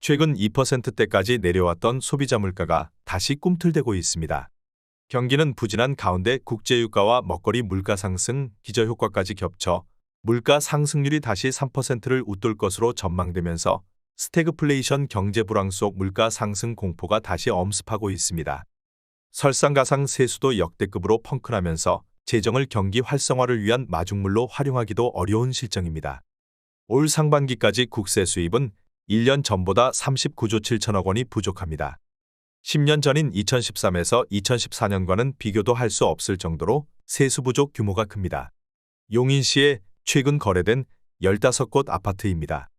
최근 2%대까지 내려왔던 소비자 물가가 다시 꿈틀대고 있습니다. 경기는 부진한 가운데 국제유가와 먹거리 물가 상승, 기저효과까지 겹쳐 물가 상승률이 다시 3%를 웃돌 것으로 전망되면서 스태그플레이션 경제 불황 속 물가 상승 공포가 다시 엄습하고 있습니다. 설상가상 세수도 역대급으로 펑크나면서 재정을 경기 활성화를 위한 마중물로 활용하기도 어려운 실정입니다. 올 상반기까지 국세 수입은 1년 전보다 39조 7천억 원이 부족합니다. 10년 전인 2013에서 2014년과는 비교도 할 수 없을 정도로 세수 부족 규모가 큽니다. 용인시에 최근 거래된 15곳 아파트입니다.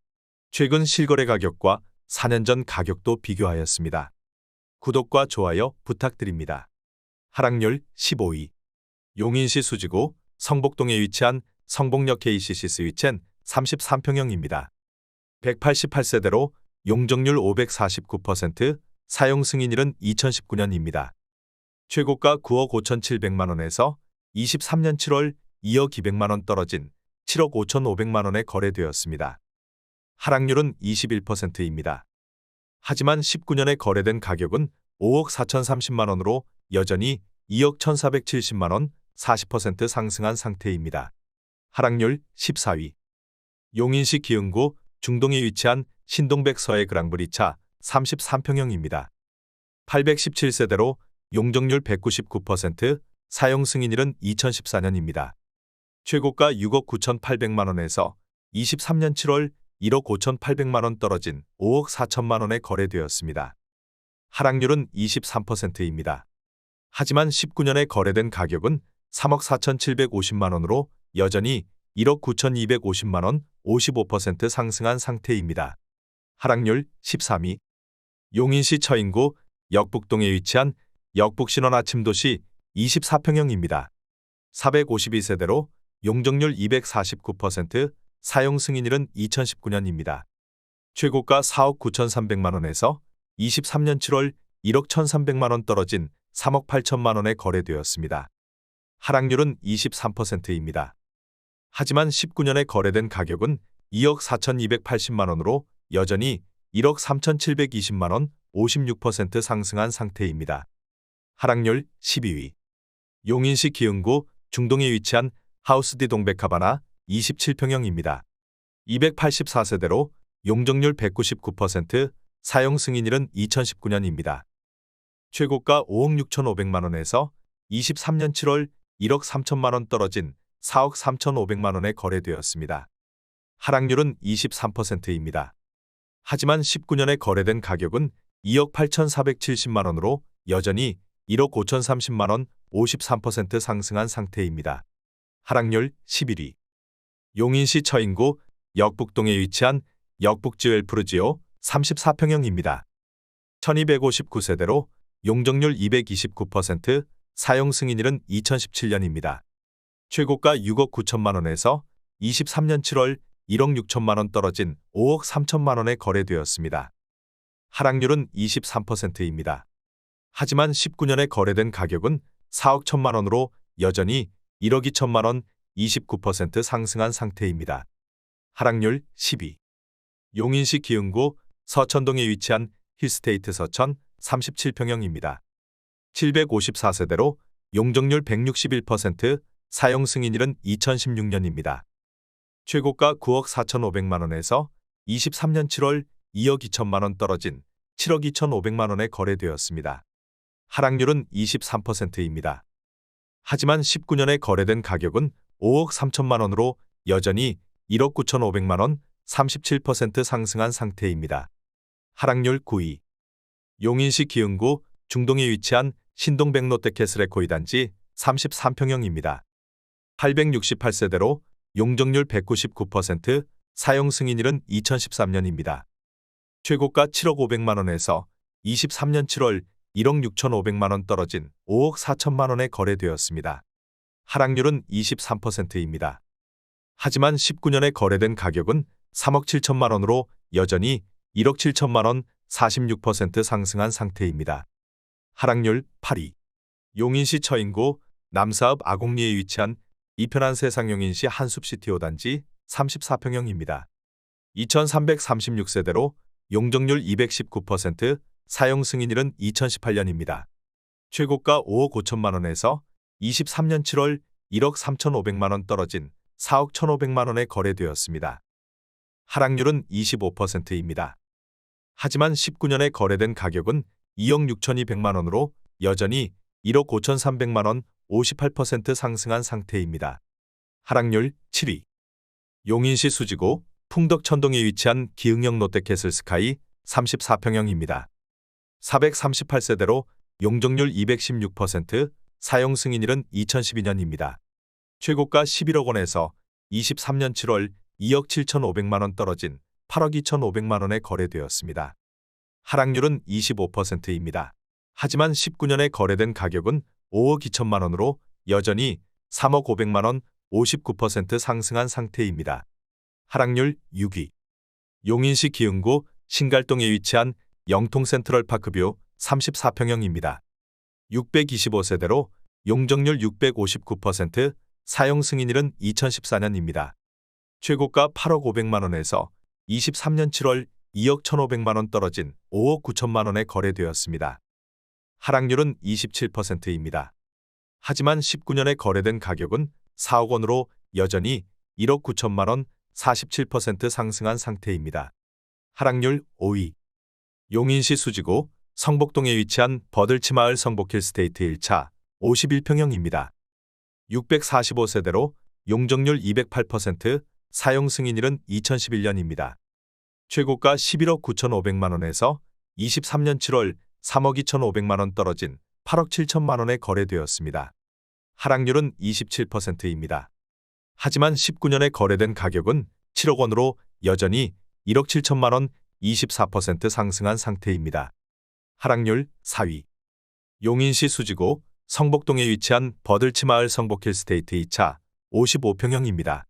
최근 실거래 가격과 4년 전 가격도 비교하였습니다. 구독과 좋아요 부탁드립니다. 하락률 15위. 용인시 수지구 성복동에 위치한 성복역 KCC 스위첸 33평형입니다. 188세대로 용적률 549%, 사용 승인일은 2019년입니다. 최고가 9억 5,700만 원에서 23년 7월 2억 200만 원 떨어진 7억 5,500만 원에 거래되었습니다. 하락률은 21%입니다. 하지만 19년에 거래된 가격은 5억 4,030만 원으로 여전히 2억 1,470만 원 40% 상승한 상태입니다. 하락률 14위. 용인시 기흥구 중동에 위치한 신동백 서해 그랑브리차 33평형입니다. 817세대로 용적률 199%, 사용 승인일은 2014년입니다. 최고가 6억 9,800만 원에서 23년 7월 1억 5,800만 원 떨어진 5억 4천만 원에 거래되었습니다. 하락률은 23%입니다. 하지만 19년에 거래된 가격은 3억 4,750만 원으로 여전히 1억 9,250만 원 55% 상승한 상태입니다. 하락률 13위. 용인시 처인구 역북동에 위치한 역북신원 아침도시 24평형입니다. 452세대로 용적률 249%, 사용 승인일은 2019년입니다. 최고가 4억 9,300만 원에서 23년 7월 1억 1,300만 원 떨어진 3억 8천만 원에 거래되었습니다. 하락률은 23%입니다. 하지만 19년에 거래된 가격은 2억 4,280만 원으로 여전히 1억 3,720만 원 56% 상승한 상태입니다. 하락률 12위. 용인시 기흥구 중동에 위치한 하우스디 동백하바나 27평형입니다. 284세대로 용적률 199%, 사용 승인일은 2019년입니다. 최고가 5억 6,500만 원에서 23년 7월 1억 3천만 원 떨어진 4억 3,500만 원에 거래되었습니다. 하락률은 23%입니다. 하지만 19년에 거래된 가격은 2억 8,470만 원으로 여전히 1억 5,030만 원 53% 상승한 상태입니다. 하락률 11위. 용인시 처인구 역북동에 위치한 역북지웰프르지오 34평형입니다. 1259세대로 용적률 229%, 사용 승인일은 2017년입니다. 최고가 6억 9천만 원에서 23년 7월 1억 6천만 원 떨어진 5억 3천만 원에 거래되었습니다. 하락률은 23%입니다. 하지만 19년에 거래된 가격은 4억 1천만 원으로 여전히 1억 2천만 원 29% 상승한 상태입니다. 하락률 10위. 용인시 기흥구 서천동에 위치한 힐스테이트 서천 37평형입니다. 754세대로 용적률 161%, 사용 승인일은 2016년입니다. 최고가 9억 4,500만 원에서 23년 7월 2억 2천만 원 떨어진 7억 2,500만 원에 거래되었습니다. 하락률은 23%입니다. 하지만 19년에 거래된 가격은 5억 3천만 원으로 여전히 1억 9,500만 원 37% 상승한 상태입니다. 하락률 9위. 용인시 기흥구 중동에 위치한 신동백 롯데캐슬에코이 단지 33평형입니다. 868세대로 용적률 199%, 사용 승인일은 2013년입니다. 최고가 7억 500만 원에서 23년 7월 1억 6,500만 원 떨어진 5억 4천만 원에 거래되었습니다. 하락률은 23%입니다. 하지만 19년에 거래된 가격은 3억 7천만 원으로 여전히 1억 7천만 원 46% 상승한 상태입니다. 하락률 8위. 용인시 처인구 남사읍 아곡리에 위치한 이편한 세상 용인시 한숲시티 5단지 34평형입니다. 2336세대로 용적률 219%, 사용 승인일은 2018년입니다. 최고가 5억 5천만 원에서 23년 7월 1억 3,500만 원 떨어진 4억 1,500만 원에 거래되었습니다. 하락률은 25%입니다. 하지만 19년에 거래된 가격은 2억 6,200만 원으로 여전히 1억 5,300만 원 58% 상승한 상태입니다. 하락률 7위. 용인시 수지구 풍덕천동에 위치한 기흥형 롯데캐슬스카이 34평형입니다. 438세대로 용적률 216%, 사용 승인일은 2012년입니다. 최고가 11억 원에서 23년 7월 2억 7,500만 원 떨어진 8억 2,500만 원에 거래되었습니다. 하락률은 25%입니다. 하지만 19년에 거래된 가격은 5억 2천만 원으로 여전히 3억 500만 원 59% 상승한 상태입니다. 하락률 6위. 용인시 기흥구 신갈동에 위치한 영통 센트럴파크뷰 34평형입니다. 625세대로 용적률 659%, 사용 승인일은 2014년입니다. 최고가 8억 500만 원에서 23년 7월 2억 1,500만 원 떨어진 5억 9천만 원에 거래되었습니다. 하락률은 27%입니다. 하지만 19년에 거래된 가격은 4억 원으로 여전히 1억 9천만 원 47% 상승한 상태입니다. 하락률 5위. 용인시 수지구 성복동에 위치한 버들치마을 성복힐스테이트 1차 51평형입니다. 645세대로 용적률 208%, 사용 승인일은 2011년입니다. 최고가 11억 9,500만 원에서 23년 7월 3억 2,500만 원 떨어진 8억 7천만 원에 거래되었습니다. 하락률은 27%입니다. 하지만 19년에 거래된 가격은 7억 원으로 여전히 1억 7천만 원 24% 상승한 상태입니다. 하락률 4위. 용인시 수지구 성복동에 위치한 버들치마을 성복힐스테이트 2차 55평형입니다.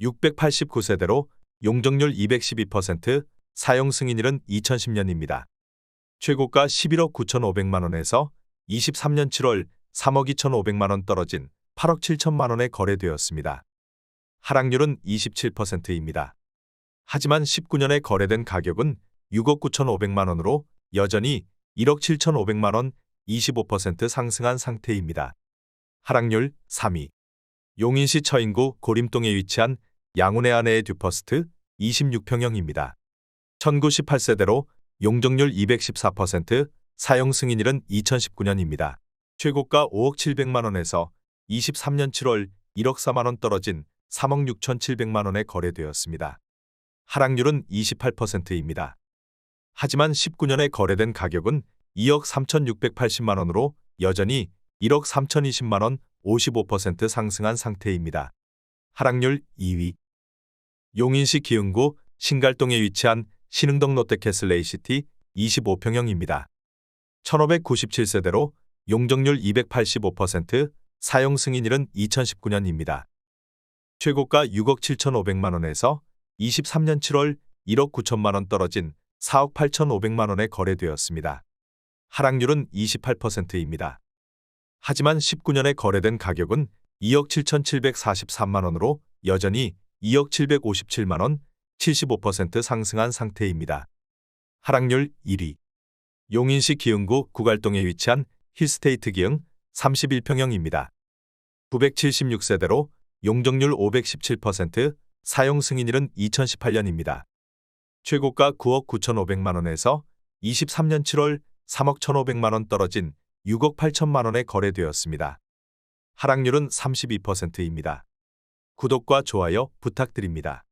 689세대로 용적률 212%, 사용 승인일은 2010년입니다. 최고가 11억 9,500만 원에서 23년 7월 3억 2,500만 원 떨어진 8억 7천만 원에 거래되었습니다. 하락률은 27%입니다. 하지만 19년에 거래된 가격은 6억 9,500만 원으로 여전히 1억 7,500만 원 25% 상승한 상태입니다. 하락률 3위. 용인시 처인구 고림동에 위치한 양운의 아내의 듀퍼스트 26평형입니다. 1098세대로 용적률 214%, 사용 승인일은 2019년입니다. 최고가 5억 700만 원에서 23년 7월 1억 4만 원 떨어진 3억 6,700만 원에 거래되었습니다. 하락률은 28%입니다. 하지만 19년에 거래된 가격은 2억 3,680만 원으로 여전히 1억 3,020만 원 55% 상승한 상태입니다. 하락률 2위. 용인시 기흥구 신갈동에 위치한 신흥동 롯데캐슬 A시티 25평형입니다. 1597세대로 용적률 285%, 사용 승인일은 2019년입니다. 최고가 6억 7,500만 원에서 23년 7월 1억 9천만 원 떨어진 4억 8,500만 원에 거래되었습니다. 하락률은 28%입니다. 하지만 19년에 거래된 가격은 2억 7,743만 원으로 여전히 2억 757만 원 75% 상승한 상태입니다. 하락률 1위. 용인시 기흥구 구갈동에 위치한 힐스테이트 기흥 31평형입니다. 976세대로 용적률 517%, 사용 승인일은 2018년입니다. 최고가 9억 9,500만 원에서 23년 7월 3억 1,500만 원 떨어진 6억 8천만 원에 거래되었습니다. 하락률은 32%입니다. 구독과 좋아요 부탁드립니다.